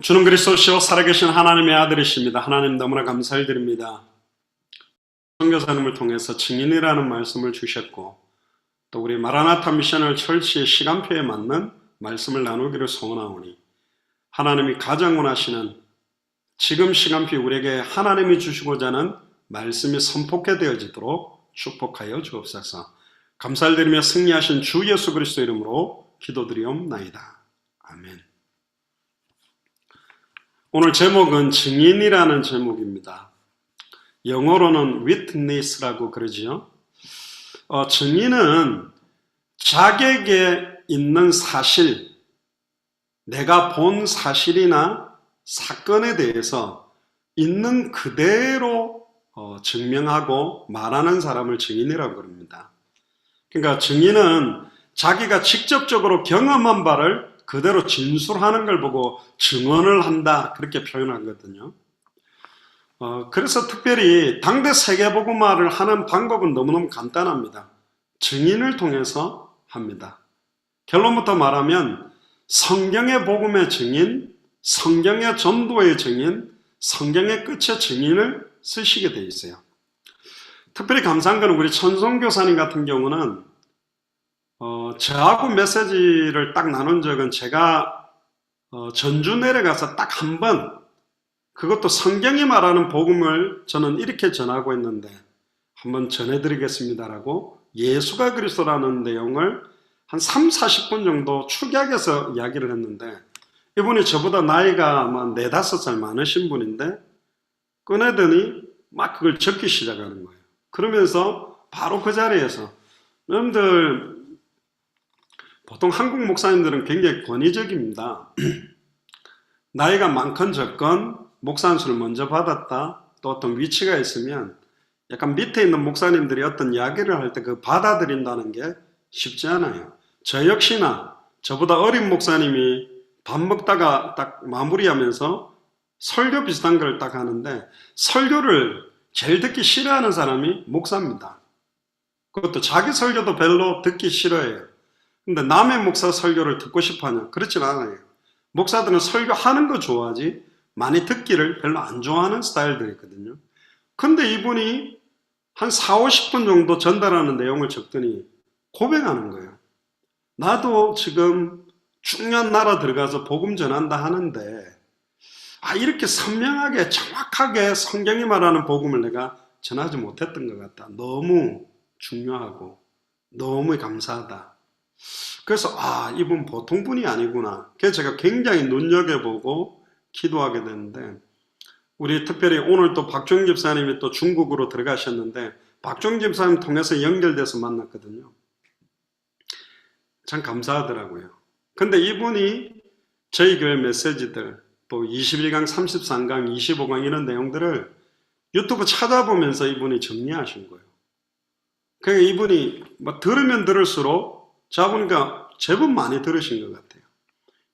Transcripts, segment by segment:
주는 그리스도시요 살아계신 하나님의 아들이십니다. 하나님 너무나 감사드립니다. 선교사님을 통해서 증인이라는 말씀을 주셨고 또 우리 마라나타 미션을 철치의 시간표에 맞는 말씀을 나누기를 소원하오니 하나님이 가장 원하시는 지금 시간표에 우리에게 하나님이 주시고자 하는 말씀이 선포케 되어지도록 축복하여 주옵소서. 감사를 드리며 승리하신 주 예수 그리스도 이름으로 기도드리옵나이다. 아멘. 오늘 제목은 증인이라는 제목입니다. 영어로는 witness라고 그러지요. 증인은 자객에 있는 사실, 내가 본 사실이나 사건에 대해서 있는 그대로 증명하고 말하는 사람을 증인이라고 그럽니다. 그러니까 증인은 자기가 직접적으로 경험한 바를 그대로 진술하는 걸 보고 증언을 한다 그렇게 표현하거든요. 그래서 특별히 당대 세계복음화를 하는 방법은 너무너무 간단합니다. 증인을 통해서 합니다. 결론부터 말하면 성경의 복음의 증인, 성경의 전도의 증인, 성경의 끝의 증인을 쓰시게 되어 있어요. 특별히 감사한 것은 우리 천성교사님 같은 경우는 저하고 메시지를 딱 나눈 적은 제가 전주 내려가서 딱 한 번, 그것도 성경이 말하는 복음을 저는 이렇게 전하고 있는데 한번 전해드리겠습니다라고 예수가 그리스도라는 내용을 한 3, 40분 정도 축약해서 이야기를 했는데 이분이 저보다 나이가 아마 4, 5살 많으신 분인데 꺼내더니 막 그걸 적기 시작하는 거예요. 그러면서 바로 그 자리에서 여러분들 보통 한국 목사님들은 굉장히 권위적입니다. 나이가 많건 적건 목사 안수를 먼저 받았다 또 어떤 위치가 있으면 약간 밑에 있는 목사님들이 어떤 이야기를 할 때 그 받아들인다는 게 쉽지 않아요. 저 역시나 저보다 어린 목사님이 밥 먹다가 딱 마무리하면서 설교 비슷한 걸 딱 하는데 설교를 제일 듣기 싫어하는 사람이 목사입니다. 그것도 자기 설교도 별로 듣기 싫어해요. 근데 남의 목사 설교를 듣고 싶어 하냐? 그렇진 않아요. 목사들은 설교하는 거 좋아하지 많이 듣기를 별로 안 좋아하는 스타일들이거든요. 근데 이분이 한 4, 50분 정도 전달하는 내용을 적더니 고백하는 거예요. 나도 지금 중요한 나라 들어가서 복음 전한다 하는데 이렇게 선명하게 정확하게 성경이 말하는 복음을 내가 전하지 못했던 것 같다. 너무 중요하고 너무 감사하다. 그래서 이분 보통 분이 아니구나. 그래서 제가 굉장히 눈여겨보고 기도하게 되는데 우리 특별히 오늘 또 박종 집사님이 또 중국으로 들어가셨는데 박종 집사님 통해서 연결돼서 만났거든요. 참 감사하더라고요. 근데 이분이 저희 교회 메시지들 또 21강, 33강, 25강 이런 내용들을 유튜브 찾아보면서 이분이 정리하신 거예요. 그러니까 이분이 들으면 들을수록 제가 보니까 제법 많이 들으신 것 같아요.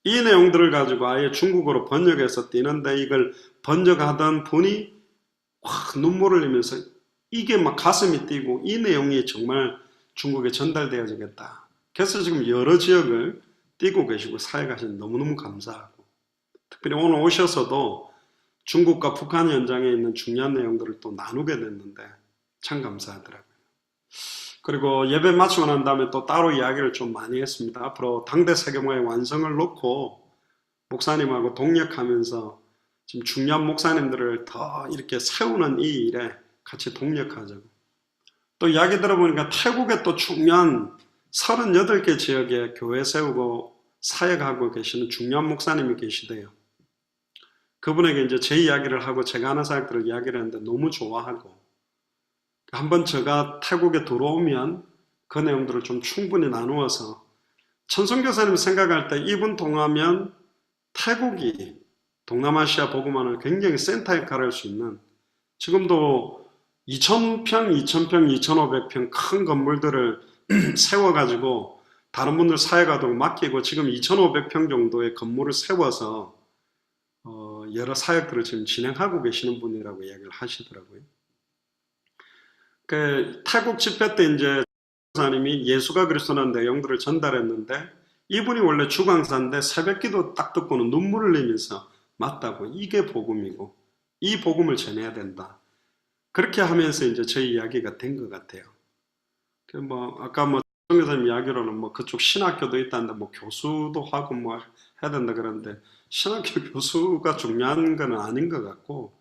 이 내용들을 가지고 아예 중국어로 번역해서 띄는데 이걸 번역하던 분이 확 눈물을 흘리면서 이게 막 가슴이 뛰고 이 내용이 정말 중국에 전달되어지겠다. 그래서 지금 여러 지역을 뛰고 계시고 사역하시는 너무너무 감사하고 특별히 오늘 오셔서도 중국과 북한 현장에 있는 중요한 내용들을 또 나누게 됐는데 참 감사하더라고요. 그리고 예배 마치고 난 다음에 또 따로 이야기를 좀 많이 했습니다. 앞으로 당대 세계화의 완성을 놓고 목사님하고 동력하면서 지금 중요한 목사님들을 더 이렇게 세우는 이 일에 같이 동력하자고. 또 이야기 들어보니까 태국에 또 중요한 38개 지역에 교회 세우고 사역하고 계시는 중요한 목사님이 계시대요. 그분에게 이제 제 이야기를 하고 제가 하는 사역들을 이야기를 했는데 너무 좋아하고 한번 제가 태국에 들어오면 그 내용들을 좀 충분히 나누어서 천성교사님 생각할 때 이분 통하면 태국이 동남아시아 복음화를 굉장히 센터 역할을 할 수 있는 지금도 2,000평, 2,000평, 2,500평 큰 건물들을 세워가지고 다른 분들 사역하도록 맡기고 지금 2,500평 정도의 건물을 세워서 여러 사역들을 지금 진행하고 계시는 분이라고 이야기를 하시더라고요. 태국 집회 때 이제 목사님이 예수가 그리스도라는 내용들을 전달했는데 이분이 원래 주강사인데 새벽기도 딱 듣고는 눈물을 흘리면서 맞다고. 이게 복음이고 이 복음을 전해야 된다. 그렇게 하면서 이제 저희 이야기가 된 것 같아요. 아까 정교사님 이야기로는 그쪽 신학교도 있다는데 교수도 하고 해야 된다 그러는데 신학교 교수가 중요한 건 아닌 것 같고,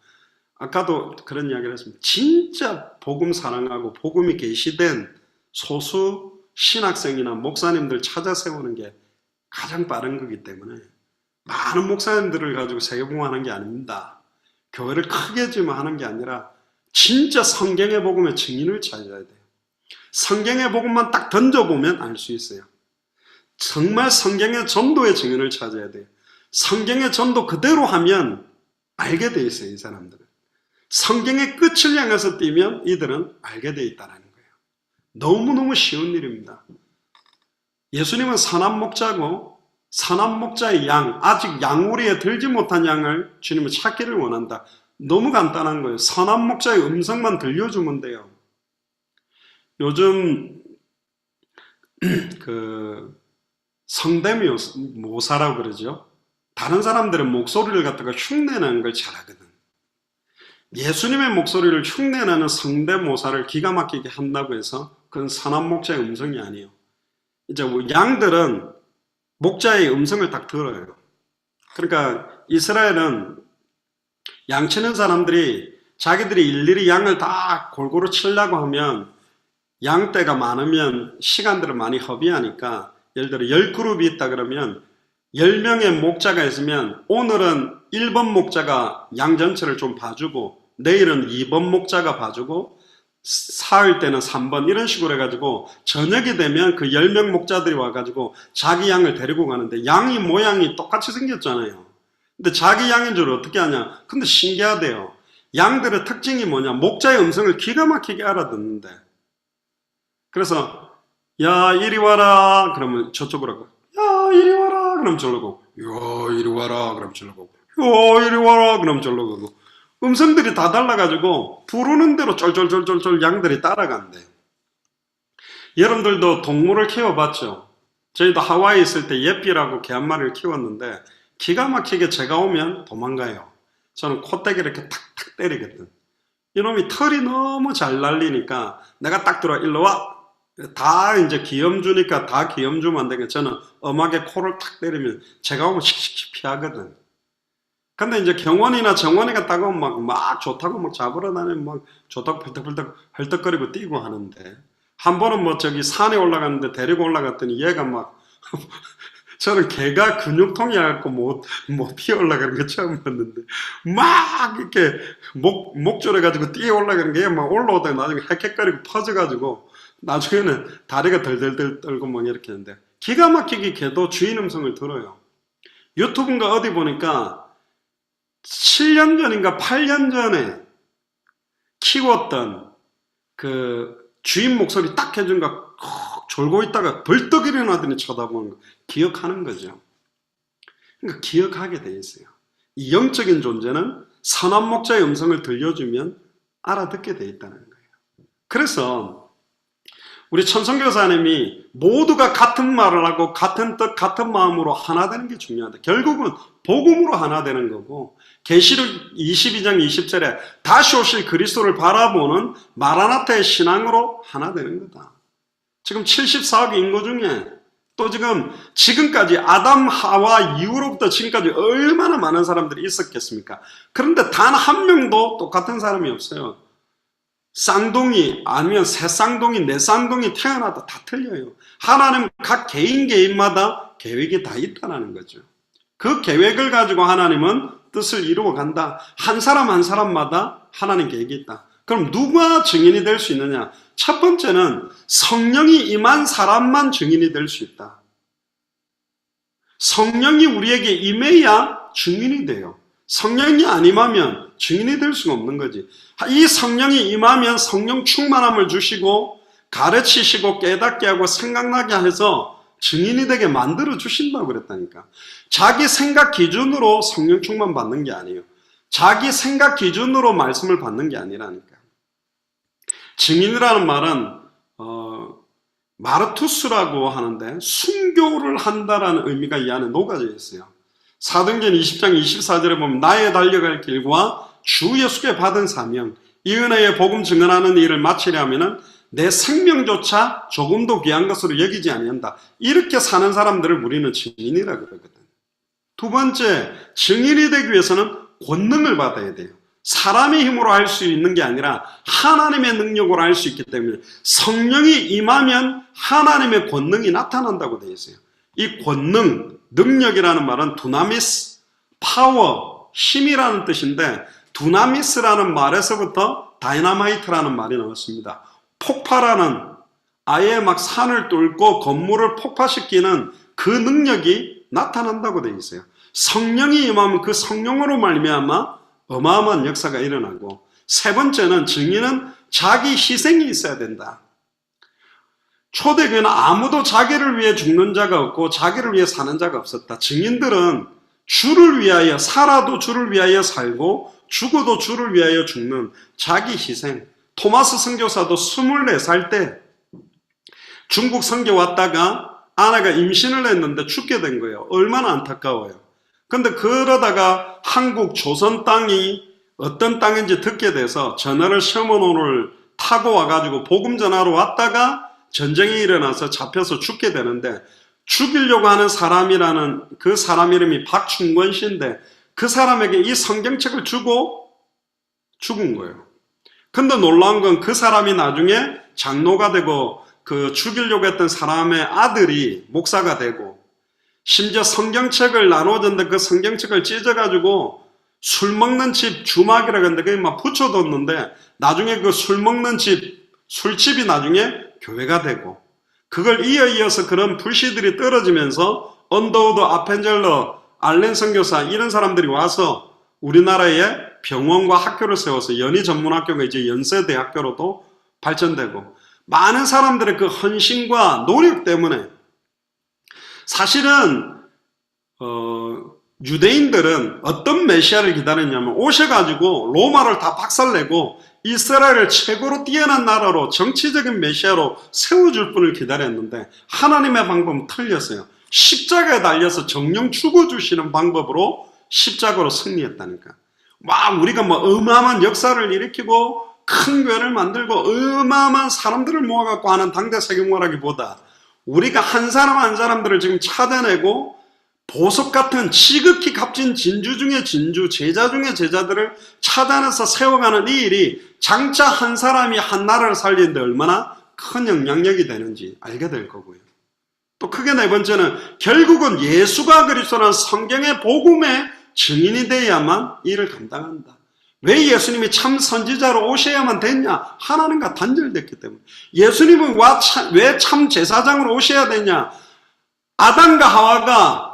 아까도 그런 이야기를 했습니다. 진짜 복음 사랑하고 복음이 계시된 소수 신학생이나 목사님들 찾아 세우는 게 가장 빠른 거기 때문에 많은 목사님들을 가지고 세계복음하는 게 아닙니다. 교회를 크게 지으면 하는 게 아니라 진짜 성경의 복음의 증인을 찾아야 돼요. 성경의 복음만 딱 던져보면 알 수 있어요. 정말 성경의 전도의 증인을 찾아야 돼요. 성경의 전도 그대로 하면 알게 돼 있어요, 이 사람들은. 성경의 끝을 향해서 뛰면 이들은 알게 돼 있다는 거예요. 너무너무 쉬운 일입니다. 예수님은 선한 목자고, 선한 목자의 양, 아직 양우리에 들지 못한 양을 주님은 찾기를 원한다. 너무 간단한 거예요. 선한 목자의 음성만 들려주면 돼요. 요즘 성대모사라고 그러죠. 다른 사람들은 목소리를 갖다가 흉내내는 걸 잘하거든. 예수님의 목소리를 흉내내는 성대모사를 기가 막히게 한다고 해서 그건 선한 목자의 음성이 아니에요. 이제 양들은 목자의 음성을 딱 들어요. 그러니까 이스라엘은 양치는 사람들이 자기들이 일일이 양을 다 골고루 치려고 하면 양떼가 많으면 시간들을 많이 허비하니까, 예를 들어 10그룹이 있다 그러면 10명의 목자가 있으면 오늘은 1번 목자가 양 전체를 좀 봐주고 내일은 2번 목자가 봐주고 사흘 때는 3번, 이런 식으로 해가지고 저녁이 되면 그 10명 목자들이 와가지고 자기 양을 데리고 가는데, 양이 모양이 똑같이 생겼잖아요. 근데 자기 양인 줄 어떻게 아냐? 근데 신기하대요. 양들의 특징이 뭐냐? 목자의 음성을 기가 막히게 알아듣는데, 그래서 야 이리 와라 그러면 저쪽으로 가고, 야 이리 와라 그러면 저로 가고, 야 이리 와라 그러면 저로 가고, 야 이리 와라 그러면 저로 가고, 음성들이 다 달라가지고 부르는 대로 쫄쫄쫄쫄쫄 양들이 따라간대요. 여러분들도 동물을 키워봤죠? 저희도 하와이에 있을 때 예삐라고 개 한 마리를 키웠는데 기가 막히게 제가 오면 도망가요. 저는 콧대기를 이렇게 탁탁 때리거든. 이놈이 털이 너무 잘 날리니까 내가 딱 들어와, 일로 와! 다 이제 기염 주니까 다 기염 주면 안 되니까 저는 엄하게 코를 탁 때리면 제가 오면 씩씩 피하거든. 근데 이제 경원이나 정원이가 딱 오면 막 좋다고 잡으러 다니면 좋다고 펄떡펄떡 헐떡거리고 뛰고 하는데, 한 번은 저기 산에 올라갔는데 데리고 올라갔더니 얘가 저는 개가 근육통이 해갖고 못 피어 올라가는 거 처음 봤는데, 막 이렇게 목 졸여가지고 뛰어 올라가는 게 막 올라오다가 나중에 헥헥거리고 퍼져가지고 나중에는 다리가 덜덜덜 떨고 이렇게 하는데, 기가 막히게 개도 주인 음성을 들어요. 유튜브인가 어디 보니까 7년 전인가 8년 전에 키웠던 그 주인 목소리 딱 해준가 졸고 있다가 벌떡 일어나더니 쳐다보는 거 기억하는 거죠. 그러니까 기억하게 돼 있어요. 이 영적인 존재는 선한 목자의 음성을 들려주면 알아듣게 돼 있다는 거예요. 그래서 우리 천성교사님이 모두가 같은 말을 하고 같은 뜻 같은 마음으로 하나 되는 게 중요하다. 결국은 복음으로 하나 되는 거고, 계시록 22장 20절에 다시 오실 그리스도를 바라보는 마라나타의 신앙으로 하나 되는 거다. 지금 74억 인구 중에 또 지금까지 아담 하와 이후로부터 지금까지 얼마나 많은 사람들이 있었겠습니까? 그런데 단 한 명도 똑같은 사람이 없어요. 쌍둥이 아니면 세 쌍둥이, 네 쌍둥이 태어나도 다 틀려요. 하나님 각 개인마다 계획이 다 있다는 거죠. 그 계획을 가지고 하나님은 뜻을 이루어 간다. 한 사람 한 사람마다 하나님 계획이 있다. 그럼 누가 증인이 될 수 있느냐? 첫 번째는 성령이 임한 사람만 증인이 될 수 있다. 성령이 우리에게 임해야 증인이 돼요. 성령이 안 임하면 증인이 될 수가 없는 거지. 이 성령이 임하면 성령 충만함을 주시고 가르치시고 깨닫게 하고 생각나게 해서 증인이 되게 만들어 주신다고 그랬다니까. 자기 생각 기준으로 성령 충만 받는 게 아니에요. 자기 생각 기준으로 말씀을 받는 게 아니라니까. 증인이라는 말은 마르투스라고 하는데 순교를 한다라는 의미가 이 안에 녹아져 있어요. 사도행전 20장 24절에 보면 나의 달려갈 길과 주 예수께 받은 사명, 이 은혜의 복음 증언하는 일을 마치려 하면은 내 생명조차 조금도 귀한 것으로 여기지 아니한다. 이렇게 사는 사람들을 우리는 증인이라고 그러거든. 두 번째, 증인이 되기 위해서는 권능을 받아야 돼요. 사람의 힘으로 할 수 있는 게 아니라 하나님의 능력으로 할 수 있기 때문에 성령이 임하면 하나님의 권능이 나타난다고 되어 있어요. 이 권능, 능력이라는 말은 두나미스, 파워, 힘이라는 뜻인데 두나미스라는 말에서부터 다이나마이트라는 말이 나왔습니다. 폭발하는, 아예 막 산을 뚫고 건물을 폭파시키는 그 능력이 나타난다고 되어 있어요. 성령이 임하면 그 성령으로 말미암아 어마어마한 역사가 일어나고, 세 번째는 증인은 자기 희생이 있어야 된다. 초대교회는 아무도 자기를 위해 죽는 자가 없고 자기를 위해 사는 자가 없었다. 증인들은 주를 위하여 살아도 주를 위하여 살고 죽어도 주를 위하여 죽는 자기 희생. 토마스 선교사도 24살 때 중국 선교 왔다가 아내가 임신을 했는데 죽게 된 거예요. 얼마나 안타까워요. 근데 그러다가 한국 조선 땅이 어떤 땅인지 듣게 돼서 전화를 셔먼호를 타고 와가지고 복음 전하러 왔다가 전쟁이 일어나서 잡혀서 죽게 되는데, 죽이려고 하는 사람이라는 그 사람 이름이 박충권 씨인데 그 사람에게 이 성경책을 주고 죽은 거예요. 근데 놀라운 건 그 사람이 나중에 장로가 되고 그 죽이려고 했던 사람의 아들이 목사가 되고, 심지어 성경책을 나눠줬는데 그 성경책을 찢어가지고 술 먹는 집 주막이라고 했는데 거기 막 붙여뒀는데 나중에 그 술 먹는 집, 술집이 나중에 교회가 되고, 그걸 이어서 그런 불씨들이 떨어지면서 언더우드 아펜젤러, 알렌 선교사 이런 사람들이 와서 우리나라에 병원과 학교를 세워서 연희전문학교가 이제 연세대학교로도 발전되고, 많은 사람들의 그 헌신과 노력 때문에 사실은 유대인들은 어떤 메시아를 기다렸냐면 오셔가지고 로마를 다 박살내고 이스라엘을 최고로 뛰어난 나라로 정치적인 메시아로 세워줄 분을 기다렸는데 하나님의 방법은 틀렸어요. 십자가에 달려서 정령 죽어주시는 방법으로 십자가로 승리했다니까. 우리가 어마어마한 역사를 일으키고 큰 교회를 만들고 어마어마한 사람들을 모아갖고 하는 당대 세계문화라기보다 우리가 한 사람 한 사람들을 지금 찾아내고 보석 같은 지극히 값진 진주 중에 진주, 제자 중에 제자들을 찾아내서 세워가는 이 일이 장차 한 사람이 한 나라를 살리는데 얼마나 큰 영향력이 되는지 알게 될 거고요. 또 크게 네 번째는 결국은 예수가 그리스도라는 성경의 복음의 증인이 되어야만 이를 감당한다. 왜 예수님이 참 선지자로 오셔야만 됐냐? 하나님과 단절됐기 때문에. 예수님은 왜 참 제사장으로 오셔야 되냐? 아담과 하와가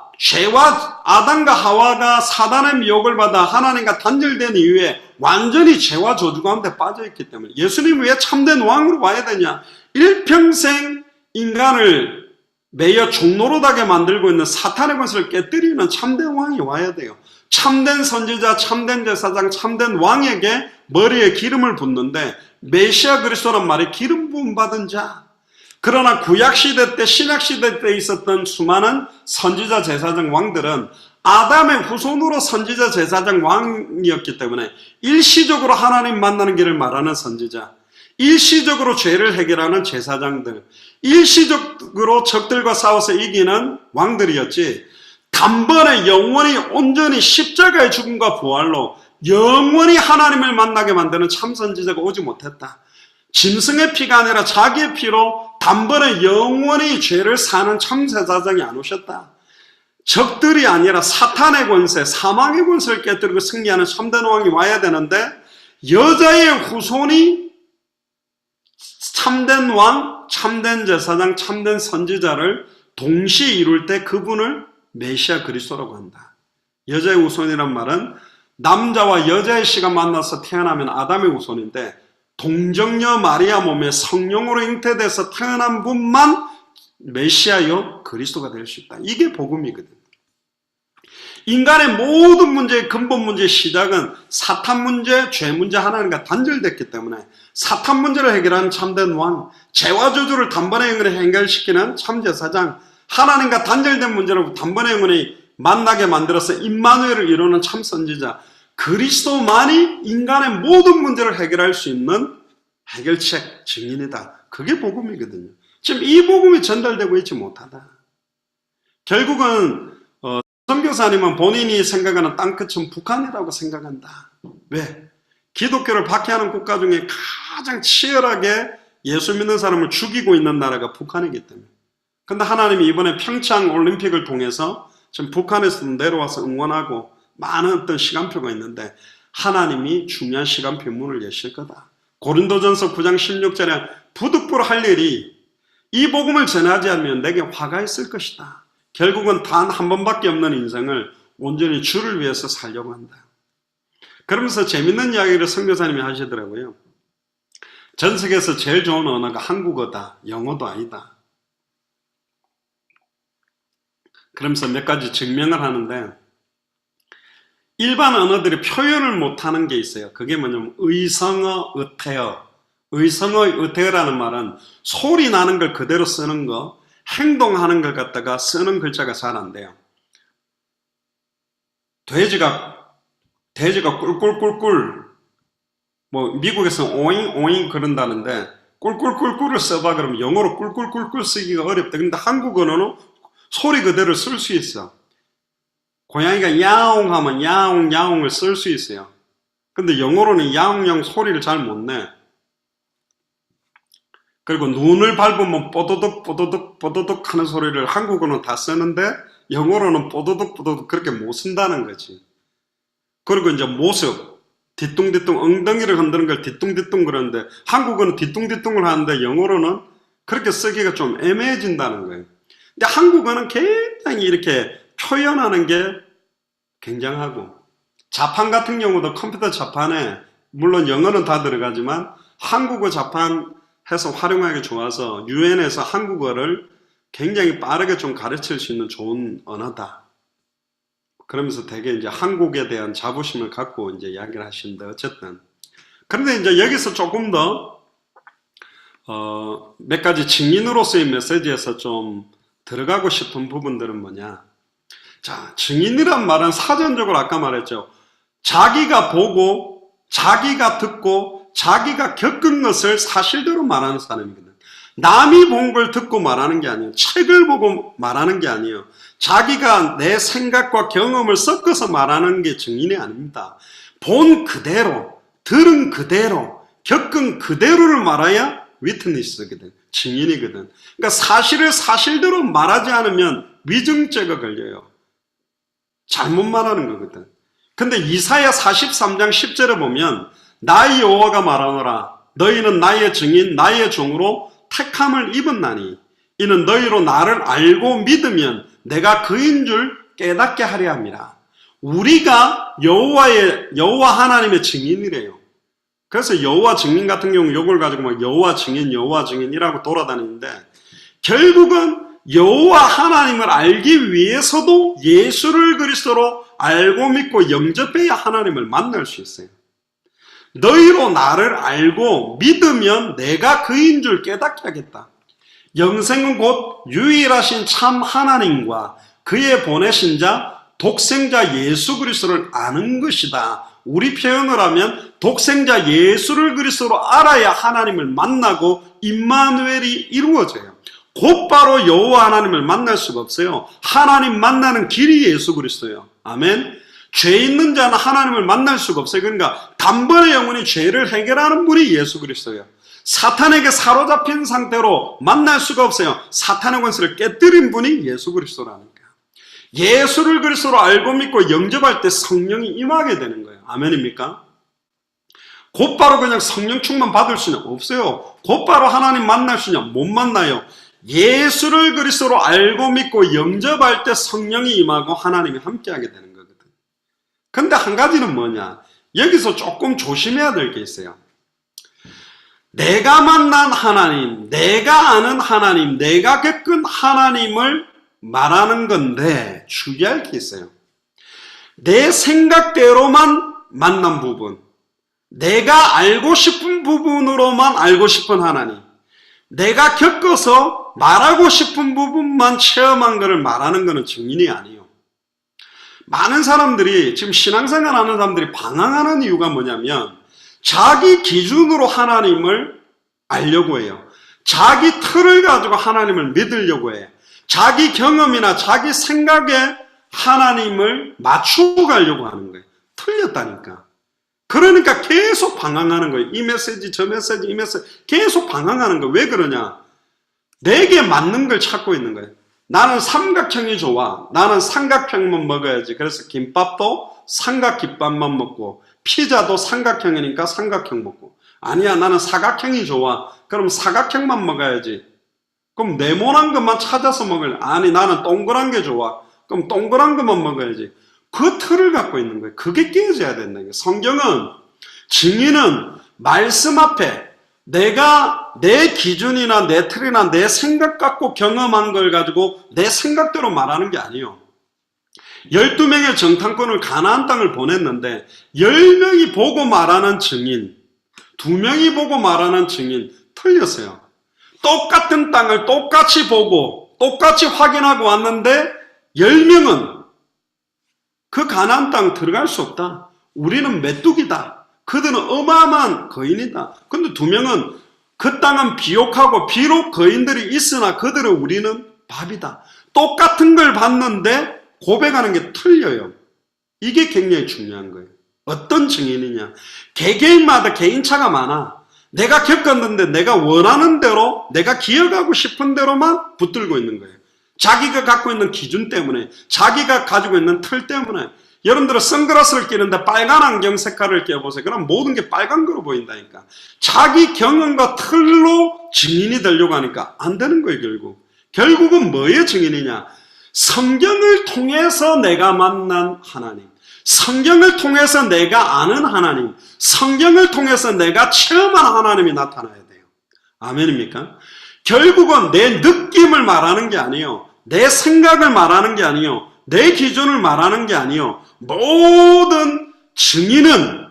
사단의 미혹을 받아 하나님과 단절된 이후에 완전히 죄와 저주 가운데 빠져있기 때문에 예수님이 왜 참된 왕으로 와야 되냐? 일평생 인간을 매여 종노릇하게 만들고 있는 사탄의 권세를 깨뜨리는 참된 왕이 와야 돼요. 참된 선지자, 참된 제사장, 참된 왕에게 머리에 기름을 붓는데 메시아 그리스도란 말이 기름 부음 받은 자. 그러나 구약시대 때, 신약시대 때 있었던 수많은 선지자, 제사장, 왕들은 아담의 후손으로 선지자, 제사장, 왕이었기 때문에 일시적으로 하나님 만나는 길을 말하는 선지자, 일시적으로 죄를 해결하는 제사장들, 일시적으로 적들과 싸워서 이기는 왕들이었지, 단번에 영원히 온전히 십자가의 죽음과 부활로 영원히 하나님을 만나게 만드는 참선지자가 오지 못했다. 짐승의 피가 아니라 자기의 피로 단번에 영원히 죄를 사는 참제사장이 안 오셨다. 적들이 아니라 사탄의 권세, 사망의 권세를 깨뜨리고 승리하는 참된 왕이 와야 되는데 여자의 후손이 참된 왕, 참된 제사장, 참된 선지자를 동시에 이룰 때 그분을 메시아 그리스도라고 한다. 여자의 후손이란 말은 남자와 여자의 씨가 만나서 태어나면 아담의 후손인데 동정녀 마리아 몸에 성령으로 잉태돼서 태어난 분만 메시아요 그리스도가 될 수 있다. 이게 복음이거든. 인간의 모든 문제의 근본 문제의 시작은 사탄 문제, 죄 문제 하나님과 단절됐기 때문에 사탄 문제를 해결하는 참된 왕, 죄와 저주를 단번에 영원히 해결시키는 참제사장, 하나님과 단절된 문제로 단번에 영원히 만나게 만들어서 임마누엘을 이루는 참 선지자, 그리스도만이 인간의 모든 문제를 해결할 수 있는 해결책, 증인이다. 그게 복음이거든요. 지금 이 복음이 전달되고 있지 못하다. 결국은 선교사님은 본인이 생각하는 땅끝은 북한이라고 생각한다. 왜? 기독교를 박해하는 국가 중에 가장 치열하게 예수 믿는 사람을 죽이고 있는 나라가 북한이기 때문에. 근데 하나님이 이번에 평창 올림픽을 통해서 지금 북한에서 내려와서 응원하고 많은 어떤 시간표가 있는데 하나님이 중요한 시간표 문을 여실 거다. 고린도전서 9장 16절에 부득불 할 일이 이 복음을 전하지 않으면 내게 화가 있을 것이다. 결국은 단 한 번밖에 없는 인생을 온전히 주를 위해서 살려고 한다. 그러면서 재밌는 이야기를 선교사님이 하시더라고요. 전 세계에서 제일 좋은 언어가 한국어다. 영어도 아니다. 그러면서 몇 가지 증명을 하는데 일반 언어들이 표현을 못하는 게 있어요. 그게 뭐냐면 의성어, 의태어. 의성어, 의태어라는 말은 소리 나는 걸 그대로 쓰는 거, 행동하는 걸 갖다가 쓰는 글자가 잘 안 돼요. 돼지가 꿀꿀꿀꿀, 뭐 미국에서 오잉 오잉 그런다는데 꿀꿀꿀꿀을 써봐 그러면 영어로 꿀꿀꿀꿀 쓰기가 어렵다. 그런데 한국어는 소리 그대로 쓸 수 있어. 고양이가 야옹 하면 야옹 야옹을 쓸 수 있어요. 근데 영어로는 야옹 야옹 소리를 잘 못 내. 그리고 눈을 밟으면 뽀도득 뽀도득 뽀도득 하는 소리를 한국어는 다 쓰는데 영어로는 뽀도득 뽀도득 그렇게 못 쓴다는 거지. 그리고 이제 모습, 뒤뚱뒤뚱 엉덩이를 흔드는 걸 뒤뚱뒤뚱 그러는데 한국어는 뒤뚱뒤뚱을 하는데 영어로는 그렇게 쓰기가 좀 애매해진다는 거예요. 근데 한국어는 굉장히 이렇게 표현하는 게 굉장하고 자판 같은 경우도 컴퓨터 자판에 물론 영어는 다 들어가지만 한국어 자판 해서 활용하기 좋아서 유엔에서 한국어를 굉장히 빠르게 좀 가르칠 수 있는 좋은 언어다. 그러면서 되게 이제 한국에 대한 자부심을 갖고 이제 이야기를 하시는데 어쨌든. 그런데 이제 여기서 조금 더, 몇 가지 증인으로서의 메시지에서 좀 들어가고 싶은 부분들은 뭐냐. 자, 증인이란 말은 사전적으로 아까 말했죠. 자기가 보고, 자기가 듣고, 자기가 겪은 것을 사실대로 말하는 사람이거든. 남이 본 걸 듣고 말하는 게 아니에요. 책을 보고 말하는 게 아니에요. 자기가 내 생각과 경험을 섞어서 말하는 게 증인이 아닙니다. 본 그대로, 들은 그대로, 겪은 그대로를 말해야 위트니스거든. 증인이거든. 그러니까 사실을 사실대로 말하지 않으면 위증죄가 걸려요. 잘못 말하는 거거든. 근데 이사야 43장 10절에 보면 나의 여호와가 말하노라 너희는 나의 증인 나의 종으로 택함을 입었나니 이는 너희로 나를 알고 믿으면 내가 그인 줄 깨닫게 하려 함이라. 우리가 여호와 하나님의 증인이래요. 그래서 여호와 증인 같은 경우 이걸 가지고 막 여호와 증인이라고 돌아다니는데 결국은 여호와 하나님을 알기 위해서도 예수를 그리스도로 알고 믿고 영접해야 하나님을 만날 수 있어요. 너희로 나를 알고 믿으면 내가 그인 줄 깨닫게 하겠다. 영생은 곧 유일하신 참 하나님과 그의 보내신 자 독생자 예수 그리스도를 아는 것이다. 우리 표현을 하면 독생자 예수를 그리스도로 알아야 하나님을 만나고 임마누엘이 이루어져요. 곧바로 여호와 하나님을 만날 수가 없어요. 하나님 만나는 길이 예수 그리스도예요. 아멘. 죄 있는 자는 하나님을 만날 수가 없어요. 그러니까 단번에 영원히 죄를 해결하는 분이 예수 그리스도예요. 사탄에게 사로잡힌 상태로 만날 수가 없어요. 사탄의 권세를 깨뜨린 분이 예수 그리스도라는 거예요. 예수를 그리스도로 알고 믿고 영접할 때 성령이 임하게 되는 거예요. 아멘입니까? 곧바로 그냥 성령 충만 받을 수는 없어요. 곧바로 하나님 만날 수냐? 못 만나요. 예수를 그리스도로 알고 믿고 영접할 때 성령이 임하고 하나님이 함께하게 되는 거거든. 근데 한 가지는 뭐냐? 여기서 조금 조심해야 될 게 있어요. 내가 만난 하나님, 내가 아는 하나님, 내가 겪은 하나님을 말하는 건데 주의할 게 있어요. 내 생각대로만 만난 부분, 내가 알고 싶은 부분으로만 알고 싶은 하나님, 내가 겪어서 말하고 싶은 부분만 체험한 것을 말하는 것은 증인이 아니에요. 많은 사람들이 지금 신앙생활 하는 사람들이 방황하는 이유가 뭐냐면 자기 기준으로 하나님을 알려고 해요. 자기 틀을 가지고 하나님을 믿으려고 해요. 자기 경험이나 자기 생각에 하나님을 맞추고 가려고 하는 거예요. 틀렸다니까. 그러니까 계속 방황하는 거예요. 이 메시지 저 메시지 이 메시지 계속 방황하는 거예요. 왜 그러냐? 내게 맞는 걸 찾고 있는 거예요. 나는 삼각형이 좋아. 나는 삼각형만 먹어야지. 그래서 김밥도 삼각김밥만 먹고 피자도 삼각형이니까 삼각형 먹고 아니야 나는 사각형이 좋아. 그럼 사각형만 먹어야지. 그럼 네모난 것만 찾아서 먹을래. 아니 나는 동그란 게 좋아. 그럼 동그란 것만 먹어야지. 그 틀을 갖고 있는 거예요. 그게 깨져야 된다는 거예요. 성경은 증인은 말씀 앞에 내가 내 기준이나 내 틀이나 내 생각 갖고 경험한 걸 가지고 내 생각대로 말하는 게 아니에요. 12명의 정탐꾼을 가나안 땅을 보냈는데 10명이 보고 말하는 증인, 2명이 보고 말하는 증인 틀렸어요. 똑같은 땅을 똑같이 보고 똑같이 확인하고 왔는데 10명은 그 가나안 땅 들어갈 수 없다. 우리는 메뚜기다. 그들은 어마어마한 거인이다. 근데 2명은 그 땅은 비옥하고 비록 거인들이 있으나 그들은 우리는 밥이다. 똑같은 걸 봤는데 고백하는 게 틀려요. 이게 굉장히 중요한 거예요. 어떤 증인이냐. 개개인마다 개인차가 많아. 내가 겪었는데 내가 원하는 대로 내가 기억하고 싶은 대로만 붙들고 있는 거예요. 자기가 갖고 있는 기준 때문에 자기가 가지고 있는 틀 때문에 여러분들은 선글라스를 끼는데 빨간 안경 색깔을 껴보세요. 그럼 모든 게 빨간 거로 보인다니까. 자기 경험과 틀로 증인이 되려고 하니까 안 되는 거예요. 결국은 뭐의 증인이냐. 성경을 통해서 내가 만난 하나님, 성경을 통해서 내가 아는 하나님, 성경을 통해서 내가 체험한 하나님이 나타나야 돼요. 아멘입니까? 결국은 내 느낌을 말하는 게 아니에요. 내 생각을 말하는 게 아니에요. 내 기준을 말하는 게 아니에요. 모든 증인은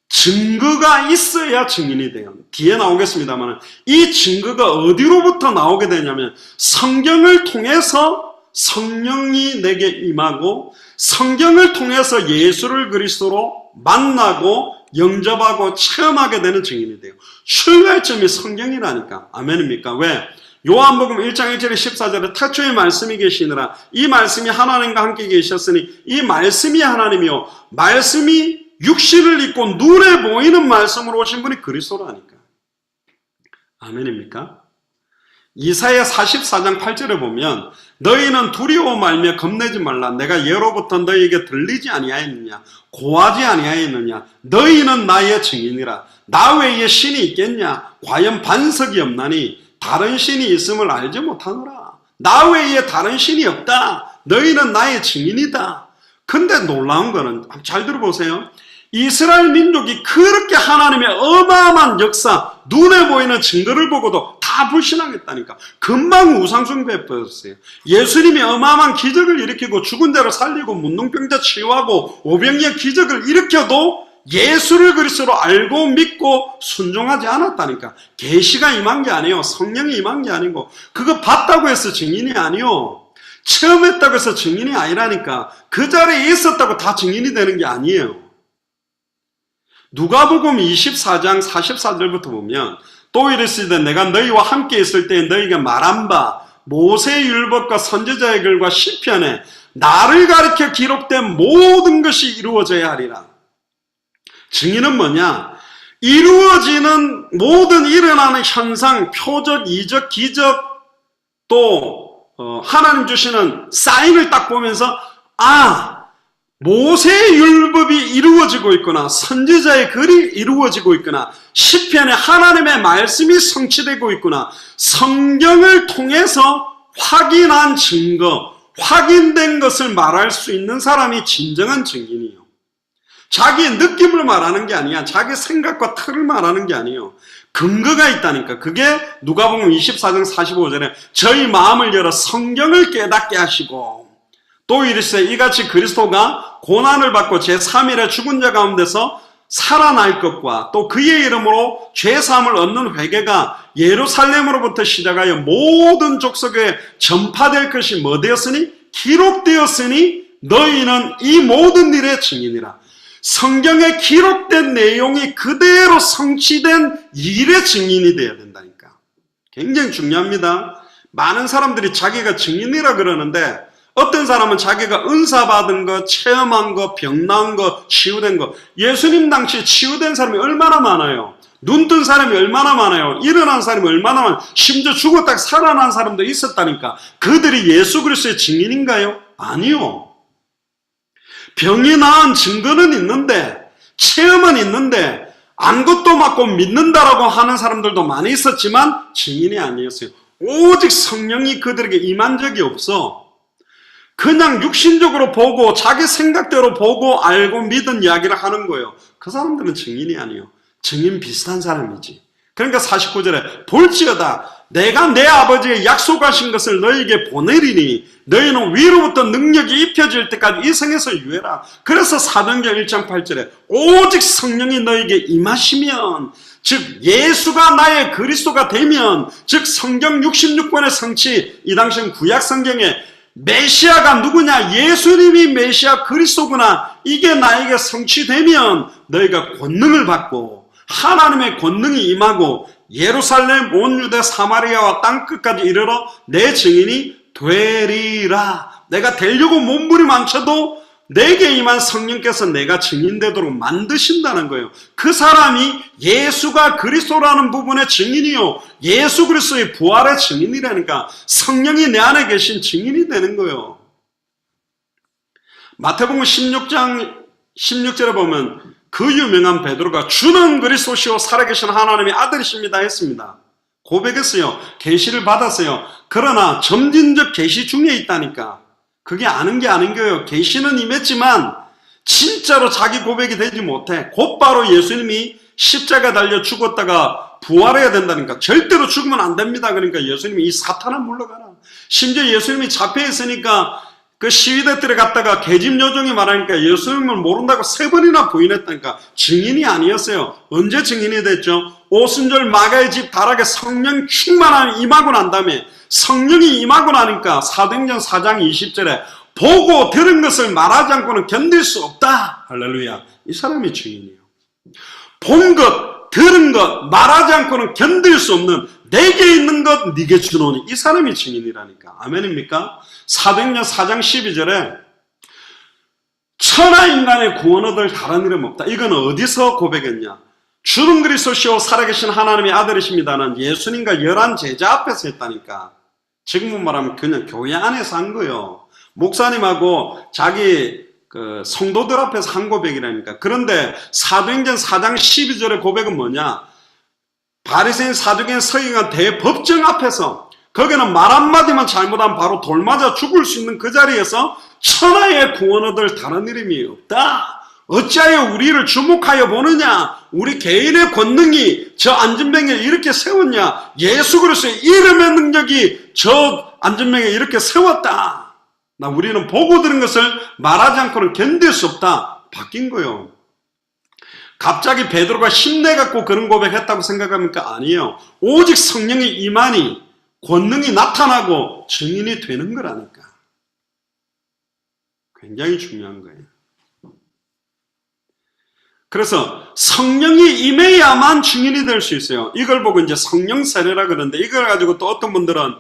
증거가 있어야 증인이 돼요. 뒤에 나오겠습니다만 이 증거가 어디로부터 나오게 되냐면 성경을 통해서 성령이 내게 임하고 성경을 통해서 예수를 그리스도로 만나고 영접하고 체험하게 되는 증인이 돼요. 출발점이 성경이라니까. 아멘입니까? 왜? 요한복음 1장 1절에 14절에 태초에 말씀이 계시느라 이 말씀이 하나님과 함께 계셨으니 이 말씀이 하나님이요 말씀이 육신을 입고 눈에 보이는 말씀으로 오신 분이 그리스도라니까. 아멘입니까? 이사야 44장 8절에 보면 너희는 두려워 말며 겁내지 말라. 내가 예로부터 너희에게 들리지 아니하였느냐 고하지 아니하였느냐. 너희는 나의 증인이라. 나 외에 신이 있겠냐. 과연 반석이 없나니 다른 신이 있음을 알지 못하노라. 나 외에 다른 신이 없다. 너희는 나의 증인이다. 근데 놀라운 거는 잘 들어보세요. 이스라엘 민족이 그렇게 하나님의 어마어마한 역사, 눈에 보이는 증거를 보고도 다 불신하겠다니까. 금방 우상숭배에 빠졌어요. 예수님이 어마어마한 기적을 일으키고 죽은 자를 살리고 문둥병자 치유하고 오병이의 기적을 일으켜도 예수를 그리스도로 알고 믿고 순종하지 않았다니까. 계시가 임한 게 아니에요. 성령이 임한 게 아니고 그거 봤다고 해서 증인이 아니에요. 체험했다고 해서 증인이 아니라니까. 그 자리에 있었다고 다 증인이 되는 게 아니에요. 누가복음 24장 44절부터 보면 또 이르시되 내가 너희와 함께 있을 때에 너희가 말한 바 모세의 율법과 선지자의 글과 시편에 나를 가리켜 기록된 모든 것이 이루어져야 하리라. 증인은 뭐냐? 이루어지는 모든 일어나는 현상, 표적, 이적, 기적 또 하나님 주시는 사인을 딱 보면서 모세의 율법이 이루어지고 있구나. 선지자의 글이 이루어지고 있구나. 시편에 하나님의 말씀이 성취되고 있구나. 성경을 통해서 확인한 증거, 확인된 것을 말할 수 있는 사람이 진정한 증인이에요. 자기의 느낌을 말하는 게 아니야. 자기 생각과 틀을 말하는 게 아니에요. 근거가 있다니까. 그게 누가복음 24장 45절에 저희 마음을 열어 성경을 깨닫게 하시고 또 이르시되 이같이 그리스도가 고난을 받고 제3일에 죽은 자 가운데서 살아날 것과 또 그의 이름으로 죄사함을 얻는 회개가 예루살렘으로부터 시작하여 모든 족속에 전파될 것이 뭐 되었으니? 기록되었으니 너희는 이 모든 일의 증인이라. 성경에 기록된 내용이 그대로 성취된 일의 증인이 되어야 된다니까. 굉장히 중요합니다. 많은 사람들이 자기가 증인이라 그러는데 어떤 사람은 자기가 은사 받은 거, 체험한 거, 병 나은 거, 치유된 거. 예수님 당시에 치유된 사람이 얼마나 많아요. 눈 뜬 사람이 얼마나 많아요. 일어난 사람이 얼마나 많아요. 심지어 죽었다가 살아난 사람도 있었다니까. 그들이 예수 그리스도의 증인인가요? 아니요. 병이 나은 증거는 있는데, 체험은 있는데 안 것도 맞고 믿는다라고 하는 사람들도 많이 있었지만 증인이 아니었어요. 오직 성령이 그들에게 임한 적이 없어. 그냥 육신적으로 보고 자기 생각대로 보고 알고 믿은 이야기를 하는 거예요. 그 사람들은 증인이 아니에요. 증인 비슷한 사람이지. 그러니까 49절에 볼지어다 내가 내 아버지의 약속하신 것을 너희에게 보내리니 너희는 위로부터 능력이 입혀질 때까지 이 성에서 유해라. 그래서 사도행전 1장 8절에 오직 성령이 너희에게 임하시면, 즉 예수가 나의 그리스도가 되면, 즉 성경 66권의 성취, 이 당시엔 구약 성경에 메시아가 누구냐? 예수님이 메시아 그리스도구나. 이게 나에게 성취되면 너희가 권능을 받고 하나님의 권능이 임하고 예루살렘, 온 유대, 사마리아와 땅끝까지 이르러 내 증인이 되리라. 내가 되려고 몸부림망쳐도 내게 임한 성령께서 내가 증인되도록 만드신다는 거예요. 그 사람이 예수가 그리스도라는 부분의 증인이요, 예수 그리스도의 부활의 증인이라니까. 성령이 내 안에 계신 증인이 되는 거예요. 마태복음 16장 16절에 보면 그 유명한 베드로가 주는 그리스도시요 살아계신 하나님의 아들이십니다 했습니다. 고백했어요. 계시를 받았어요. 그러나 점진적 계시 중에 있다니까. 그게 아는 게 아닌 거예요. 계시는 임했지만 진짜로 자기 고백이 되지 못해. 곧바로 예수님이 십자가 달려 죽었다가 부활해야 된다니까. 절대로 죽으면 안 됩니다. 그러니까 예수님이 이 사탄아 물러가라. 심지어 예수님이 잡혀 있으니까 그 시위대들에 갔다가 계집 요정이 말하니까 예수님을 모른다고 3번이나 부인했다니까. 증인이 아니었어요. 언제 증인이 됐죠? 오순절 마가의 집 다락에 성령 충만함이 임하고 난 다음에, 성령이 임하고 나니까 사도행전 4장 20절에 보고 들은 것을 말하지 않고는 견딜 수 없다. 할렐루야. 이 사람이 증인이에요. 본 것, 들은 것, 말하지 않고는 견딜 수 없는 내게 있는 것 네게 주노니. 이 사람이 증인이라니까. 아멘입니까? 사도행전 4장 12절에 천하 인간의 구원 얻을 다른 이름 없다. 이건 어디서 고백했냐? 주는 그리스도시요 살아계신 하나님의 아들이십니다는 예수님과 11 제자 앞에서 했다니까. 지금은 말하면 그냥 교회 안에서 한 거예요. 목사님하고 자기 성도들 앞에서 한 고백이라니까. 그런데 사도행전 4장 12절의 고백은 뭐냐? 바리새인 사두개인 서기관 대법정 앞에서, 거기는 말 한마디만 잘못하면 바로 돌 맞아 죽을 수 있는 그 자리에서 천하의 구원 얻을 다른 이름이 없다. 어찌하여 우리를 주목하여 보느냐? 우리 개인의 권능이 저 안전병에 이렇게 세웠냐? 예수 그리스도의 이름의 능력이 저 안전병에 이렇게 세웠다. 나 우리는 보고 들은 것을 말하지 않고는 견딜 수 없다. 바뀐 거예요. 갑자기 베드로가 힘내갖고 그런 고백했다고 생각합니까? 아니에요. 오직 성령의 임하니 권능이 나타나고 증인이 되는 거라니까. 굉장히 중요한 거예요. 그래서 성령이 임해야만 증인이 될 수 있어요. 이걸 보고 이제 성령 세례라 그러는데, 이걸 가지고 또 어떤 분들은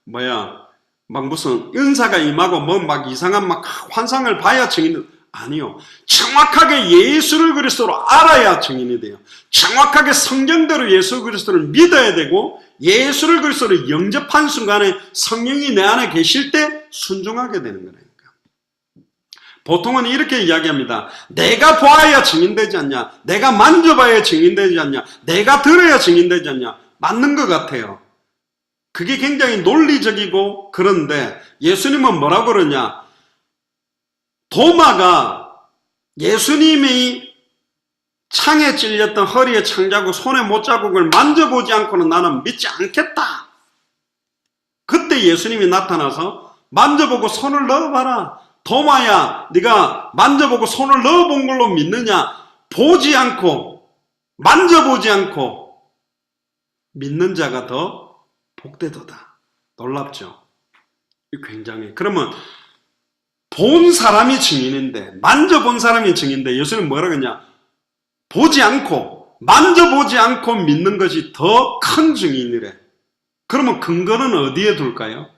막 무슨 은사가 임하고 뭐 막 이상한 막 환상을 봐야 증인. 아니요. 정확하게 예수를 그리스도로 알아야 증인이 돼요. 정확하게 성경대로 예수 그리스도를 믿어야 되고, 예수를 그리스도로 영접한 순간에 성령이 내 안에 계실 때 순종하게 되는 거라니까. 보통은 이렇게 이야기합니다. 내가 보아야 증인되지 않냐? 내가 만져봐야 증인되지 않냐? 내가 들어야 증인되지 않냐? 맞는 것 같아요. 그게 굉장히 논리적이고, 그런데 예수님은 뭐라고 그러냐? 도마가 예수님이 창에 찔렸던 허리에 창자국, 손에 못자국을 만져보지 않고는 나는 믿지 않겠다. 그때 예수님이 나타나서 만져보고 손을 넣어봐라. 도마야, 네가 만져보고 손을 넣어본 걸로 믿느냐? 보지 않고 만져보지 않고 믿는 자가 더 복되도다. 놀랍죠? 굉장히. 그러면 본 사람이 증인인데, 만져본 사람이 증인인데 예수님 뭐라 그러냐? 보지 않고, 만져보지 않고 믿는 것이 더 큰 증인이래. 그러면 근거는 어디에 둘까요?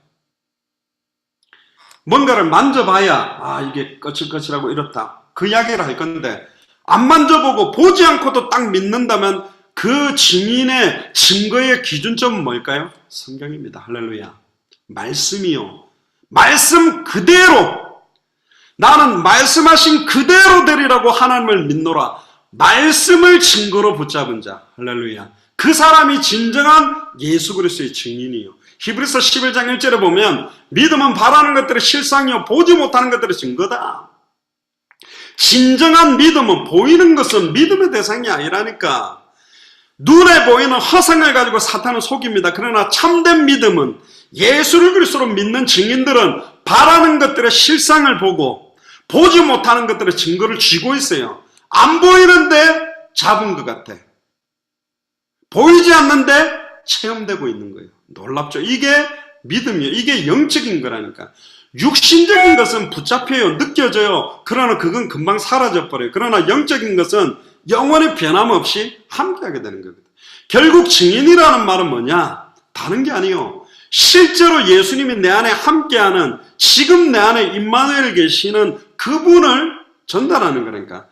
뭔가를 만져봐야 이게 거칠거칠하고 이렇다, 그 이야기를 할 건데, 안 만져보고 보지 않고도 딱 믿는다면 그 증인의 증거의 기준점은 뭘까요? 성경입니다. 할렐루야. 말씀이요. 말씀 그대로, 나는 말씀하신 그대로 되리라고 하나님을 믿노라. 말씀을 증거로 붙잡은 자. 할렐루야. 그 사람이 진정한 예수 그리스도의 증인이요. 히브리서 11장 1절에 보면 믿음은 바라는 것들의 실상이요 보지 못하는 것들의 증거다. 진정한 믿음은 보이는 것은 믿음의 대상이 아니라니까. 눈에 보이는 허상을 가지고 사탄은 속입니다. 그러나 참된 믿음은, 예수를 그리스도로 믿는 증인들은 바라는 것들의 실상을 보고 보지 못하는 것들의 증거를 쥐고 있어요. 안 보이는데 잡은 것 같아. 보이지 않는데 체험되고 있는 거예요. 놀랍죠? 이게 믿음이에요. 이게 영적인 거라니까. 육신적인 것은 붙잡혀요. 느껴져요. 그러나 그건 금방 사라져버려요. 그러나 영적인 것은 영원히 변함없이 함께하게 되는 거거든요. 결국 증인이라는 말은 뭐냐? 다른 게 아니에요. 실제로 예수님이 내 안에 함께하는, 지금 내 안에 임마누엘 계시는 그분을 전달하는 거니까.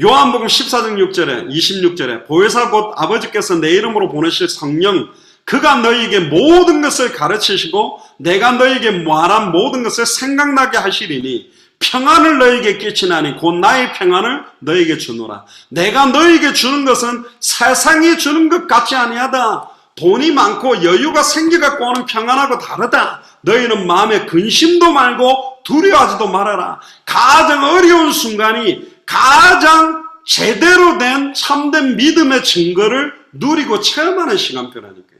요한복음 14장 6절에 26절에 보혜사 곧 아버지께서 내 이름으로 보내실 성령, 그가 너희에게 모든 것을 가르치시고 내가 너희에게 말한 모든 것을 생각나게 하시리니 평안을 너희에게 끼치나니 곧 나의 평안을 너희에게 주노라. 내가 너희에게 주는 것은 세상이 주는 것 같지 아니하다. 돈이 많고 여유가 생겨갖고 오는 평안하고 다르다. 너희는 마음에 근심도 말고 두려워하지도 말아라. 가장 어려운 순간이 가장 제대로 된 참된 믿음의 증거를 누리고 체험하는 시간표라니까요.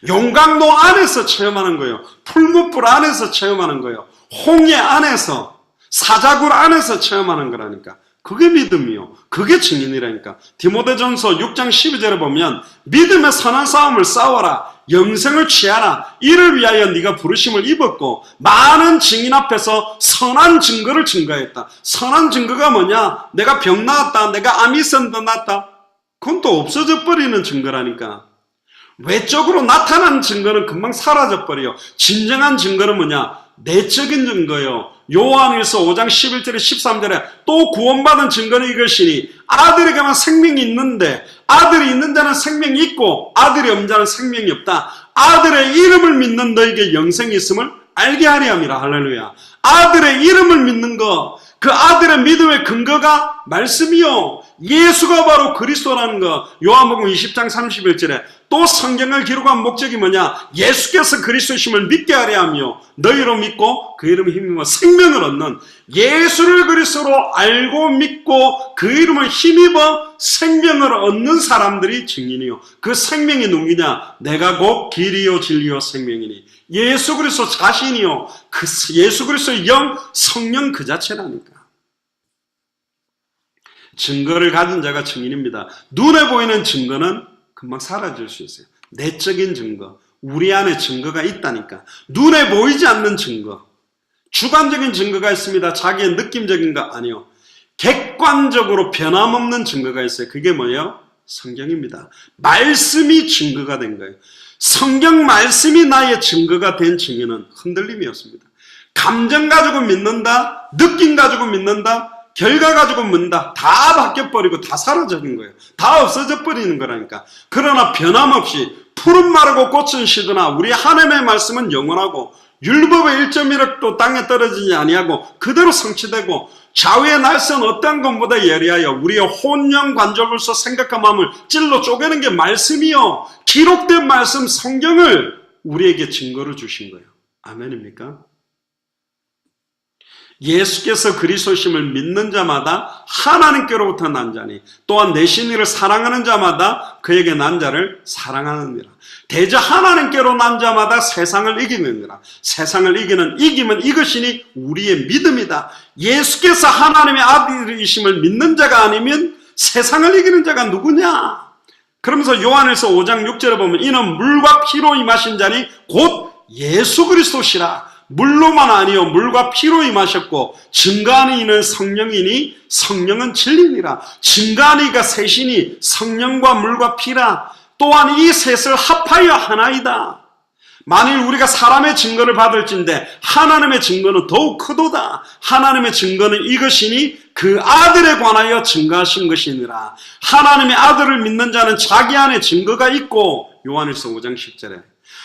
용광로 안에서 체험하는 거예요. 풀무불 안에서 체험하는 거예요. 홍해 안에서, 사자굴 안에서 체험하는 거라니까. 그게 믿음이요. 그게 증인이라니까. 디모데전서 6장 12절에 보면 믿음의 선한 싸움을 싸워라. 영생을 취하라. 이를 위하여 네가 부르심을 입었고 많은 증인 앞에서 선한 증거를 증거했다. 선한 증거가 뭐냐? 내가 병 나았다. 내가 암이 있었는데 낫다. 그건 또 없어져 버리는 증거라니까. 외적으로 나타난 증거는 금방 사라져버려요. 진정한 증거는 뭐냐? 내적인 증거요. 요한일서 5장 11절에 13절에 또 구원받은 증거는 이것이니 아들에게만 생명이 있는데 아들이 있는 자는 생명이 있고 아들이 없는 자는 생명이 없다. 아들의 이름을 믿는 너에게 영생이 있음을 알게 하려 함이라. 할렐루야. 아들의 이름을 믿는 거, 그 아들의 믿음의 근거가 말씀이요. 예수가 바로 그리스도라는 거. 요한복음 20장 31절에 또 성경을 기록한 목적이 뭐냐? 예수께서 그리스도심을 믿게 하려 하며 너희로 믿고 그 이름을 힘입어 생명을 얻는, 예수를 그리스도로 알고 믿고 그 이름을 힘입어 생명을 얻는 사람들이 증인이요. 그 생명이 누구냐? 내가 곧 길이요 진리요 생명이니 예수 그리스도 자신이요. 그 예수 그리스도의 영, 성령 그 자체라니까. 증거를 가진 자가 증인입니다. 눈에 보이는 증거는 금방 사라질 수 있어요. 내적인 증거, 우리 안에 증거가 있다니까. 눈에 보이지 않는 증거, 주관적인 증거가 있습니다. 자기의 느낌적인 거 아니요. 객관적으로 변함없는 증거가 있어요. 그게 뭐예요? 성경입니다. 말씀이 증거가 된 거예요. 성경 말씀이 나의 증거가 된 증인은 흔들림이 없습니다. 감정 가지고 믿는다, 느낌 가지고 믿는다, 결과 가지고 믿는다, 다 바뀌어버리고 다 사라져버린 거예요. 다 없어져 버리는 거라니까. 그러나 변함없이 푸른 마르고 꽃은 시드나 우리 하나님의 말씀은 영원하고 율법의 1.1억도 땅에 떨어지지 아니하고 그대로 성취되고 좌우의 날선 어떠한 것보다 예리하여 우리의 혼영 관절로서 생각한 마음을 찔러 쪼개는 게 말씀이요. 기록된 말씀 성경을 우리에게 증거로 주신 거예요. 아멘입니까? 예수께서 그리스도심을 믿는 자마다 하나님께로부터 난 자니 또한 내 신의를 사랑하는 자마다 그에게 난 자를 사랑하느니라. 대저 하나님께로 난 자마다 세상을 이기느니라. 세상을 이기는 이김은 이것이니 우리의 믿음이다. 예수께서 하나님의 아들이심을 믿는 자가 아니면 세상을 이기는 자가 누구냐? 그러면서 요한일서 5장 6절에 보면 이는 물과 피로 임하신 자니 곧 예수 그리스도시라. 물로만 아니요 물과 피로 임하셨고 증거하는 이는 성령이니 성령은 진리니라. 증거하니가 셋이니 성령과 물과 피라. 또한 이 셋을 합하여 하나이다. 만일 우리가 사람의 증거를 받을진대 하나님의 증거는 더욱 크도다. 하나님의 증거는 이것이니 그 아들에 관하여 증거하신 것이니라. 하나님의 아들을 믿는 자는 자기 안에 증거가 있고, 요한일서 5장 10절에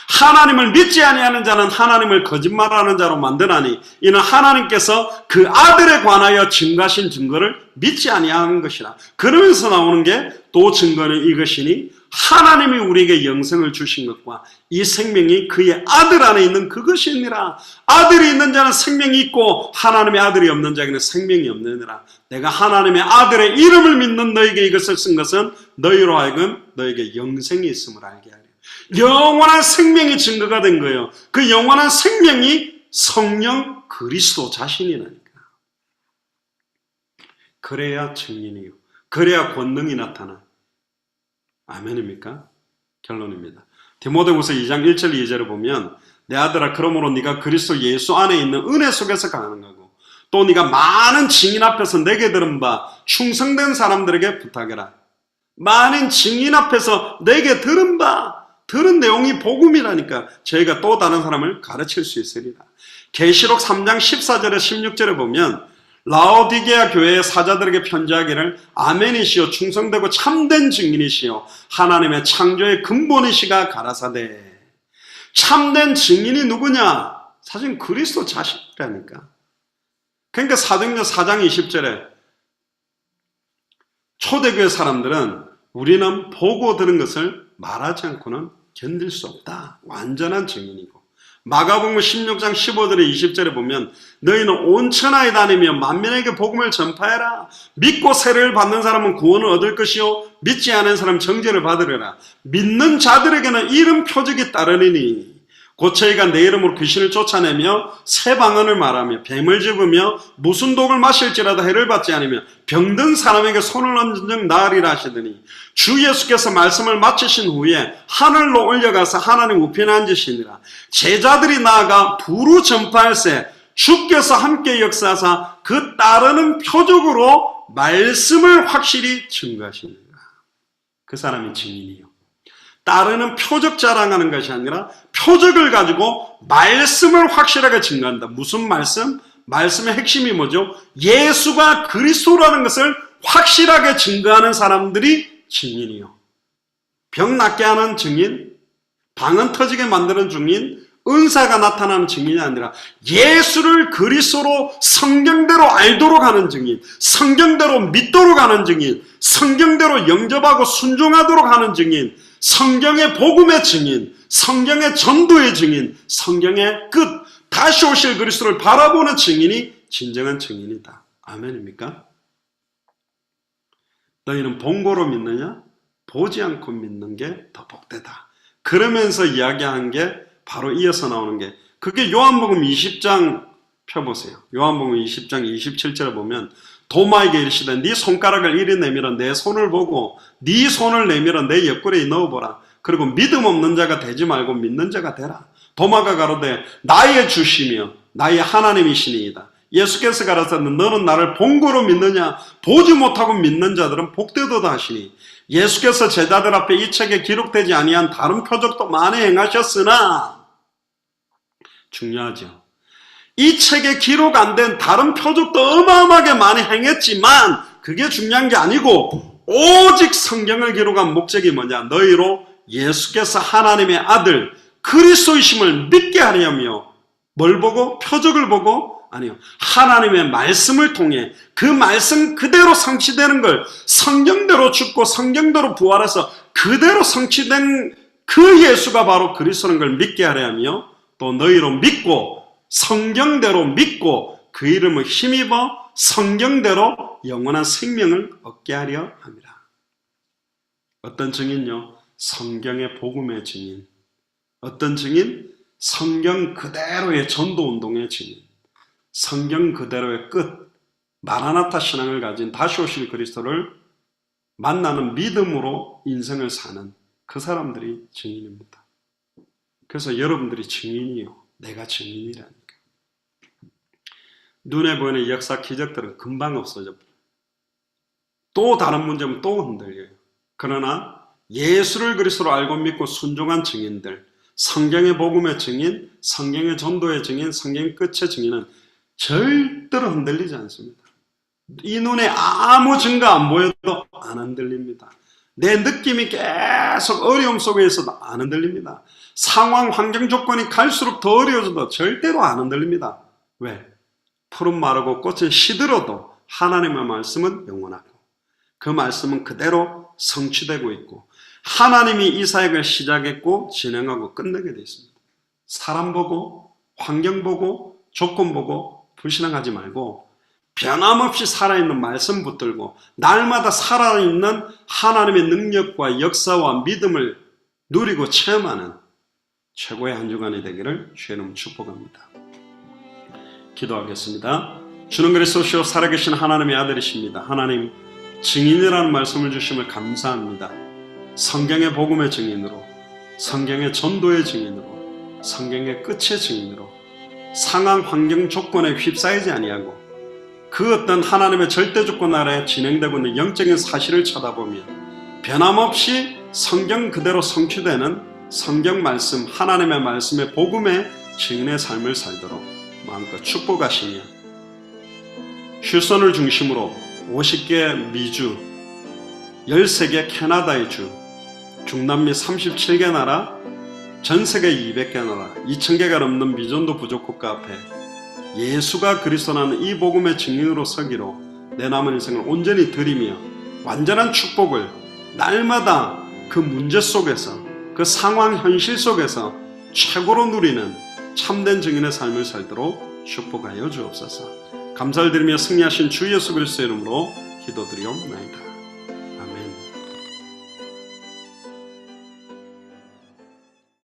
하나님을 믿지 아니하는 자는 하나님을 거짓말하는 자로 만드나니 이는 하나님께서 그 아들에 관하여 증거하신 증거를 믿지 아니하는 것이라. 그러면서 나오는 게 또 증거는 이것이니 하나님이 우리에게 영생을 주신 것과 이 생명이 그의 아들 안에 있는 그것이니라. 아들이 있는 자는 생명이 있고 하나님의 아들이 없는 자에게는 생명이 없느니라. 내가 하나님의 아들의 이름을 믿는 너에게 이것을 쓴 것은 너희로 하여금 너에게 영생이 있음을 알게 하려. 영원한 생명이 증거가 된 거예요. 그 영원한 생명이 성령 그리스도 자신이라니까. 그래야 증인이요. 그래야 권능이 나타나. 아멘입니까? 결론입니다. 디모데후서 2장 1절 2절을 보면 내 아들아 그러므로 네가 그리스도 예수 안에 있는 은혜 속에서 가능하고 또 네가 많은 증인 앞에서 내게 들은 바 충성된 사람들에게 부탁해라. 많은 증인 앞에서 내게 들은 내용이 복음이라니까 저희가 또 다른 사람을 가르칠 수 있으리라. 계시록 3장 14절에 16절에 보면 라오디게아 교회의 사자들에게 편지하기를 아멘이시여 충성되고 참된 증인이시여 하나님의 창조의 근본이시가 가라사대. 참된 증인이 누구냐? 사실 그리스도 자신이라니까. 그러니까 사도행전 4장 20절에 초대교회 사람들은 우리는 보고 들은 것을 말하지 않고는 견딜 수 없다. 완전한 증인이고. 마가복음 16장 15절에 20절에 보면 너희는 온 천하에 다니며 만민에게 복음을 전파해라. 믿고 세례를 받는 사람은 구원을 얻을 것이요 믿지 않은 사람은 정죄를 받으리라. 믿는 자들에게는 이름 표적이 따르리니 곧 저희가 내 이름으로 귀신을 쫓아내며 새 방언을 말하며 뱀을 집으며 무슨 독을 마실지라도 해를 받지 않으며 병든 사람에게 손을 얹은 즉 나으리라 하시더니 주 예수께서 말씀을 마치신 후에 하늘로 올려가서 하나님 우편에 앉으시니라. 제자들이 나아가 부루 전파할세 주께서 함께 역사하사 그 따르는 표적으로 말씀을 확실히 증거하시니라. 그 사람이 증인이요. 따르는 표적 자랑하는 것이 아니라 표적을 가지고 말씀을 확실하게 증거한다. 무슨 말씀? 말씀의 핵심이 뭐죠? 예수가 그리스도라는 것을 확실하게 증거하는 사람들이 증인이요. 병 낫게 하는 증인, 방언 터지게 만드는 증인, 은사가 나타나는 증인이 아니라 예수를 그리스도로 성경대로 알도록 하는 증인, 성경대로 믿도록 하는 증인, 성경대로 영접하고 순종하도록 하는 증인, 성경의 복음의 증인, 성경의 전도의 증인, 성경의 끝, 다시 오실 그리스도를 바라보는 증인이 진정한 증인이다. 아멘입니까? 너희는 본고로 믿느냐? 보지 않고 믿는 게 더 복되다. 그러면서 이야기한 게 바로 이어서 나오는 게 그게 요한복음 20장 펴보세요. 요한복음 20장 27절에 보면 도마에게 이르시되 네 손가락을 이리 내밀어 내 손을 보고 네 손을 내밀어 내 옆구리에 넣어보라. 그리고 믿음 없는 자가 되지 말고 믿는 자가 되라. 도마가 가로되 나의 주시며 나의 하나님이시니이다. 예수께서 가라사대 너는 나를 본고로 믿느냐? 보지 못하고 믿는 자들은 복되도다 하시니 예수께서 제자들 앞에 이 책에 기록되지 아니한 다른 표적도 많이 행하셨으나 중요하죠. 이 책에 기록 안 된 다른 표적도 어마어마하게 많이 행했지만 그게 중요한 게 아니고 오직 성경을 기록한 목적이 뭐냐? 너희로 예수께서 하나님의 아들 그리스도이심을 믿게 하려며 뭘 보고? 표적을 보고? 아니요. 하나님의 말씀을 통해 그 말씀 그대로 성취되는 걸 성경대로 죽고 성경대로 부활해서 그대로 성취된 그 예수가 바로 그리스도인 걸 믿게 하려며 또 너희로 믿고 성경대로 믿고 그 이름을 힘입어 성경대로 영원한 생명을 얻게 하려 합니다. 어떤 증인요? 성경의 복음의 증인. 어떤 증인? 성경 그대로의 전도운동의 증인. 성경 그대로의 끝, 마라나타 신앙을 가진 다시 오실 그리스도를 만나는 믿음으로 인생을 사는 그 사람들이 증인입니다. 그래서 여러분들이 증인이요. 내가 증인이라니까. 눈에 보이는 역사 기적들은 금방 없어져 버려요. 또 다른 문제면 또 흔들려요. 그러나 예수를 그리스도로 알고 믿고 순종한 증인들, 성경의 복음의 증인, 성경의 전도의 증인, 성경의 끝의 증인은 절대로 흔들리지 않습니다. 이 눈에 아무 증거 안 보여도 안 흔들립니다. 내 느낌이 계속 어려움 속에 있어도 안 흔들립니다. 상황, 환경 조건이 갈수록 더 어려워져도 절대로 안 흔들립니다. 왜? 풀은 마르고 꽃은 시들어도 하나님의 말씀은 영원하고 그 말씀은 그대로 성취되고 있고 하나님이 이 사역을 시작했고 진행하고 끝내게 되어 있습니다. 사람 보고 환경 보고 조건 보고 불신앙하지 말고 변함없이 살아있는 말씀 붙들고 날마다 살아있는 하나님의 능력과 역사와 믿음을 누리고 체험하는 최고의 한 주간이 되기를 주의 이름으로 축복합니다. 기도하겠습니다. 주는 그리스도시요 살아계신 하나님의 아들이십니다. 하나님 증인이라는 말씀을 주심을 감사합니다. 성경의 복음의 증인으로, 성경의 전도의 증인으로, 성경의 끝의 증인으로 상황 환경 조건에 휩싸이지 아니하고 그 어떤 하나님의 절대 조건 아래 진행되고 있는 영적인 사실을 쳐다보며 변함없이 성경 그대로 성취되는 성경 말씀, 하나님의 말씀의 복음의 증인의 삶을 살도록 마음껏 축복하시며 휴선을 중심으로 50개 미주, 13개 캐나다의 주, 중남미 37개 나라, 전세계 200개 나라, 2000개가 넘는 미전도 부족 국가 앞에 예수가 그리스도라는 이 복음의 증인으로 서기로 내 남은 인생을 온전히 드리며 완전한 축복을 날마다 그 문제 속에서 그 상황 현실 속에서 최고로 누리는 참된 증인의 삶을 살도록 축복하여 주옵소서. 감사를 드리며 승리하신 주 예수 그리스도의 이름으로 기도드리옵나이다. 아멘.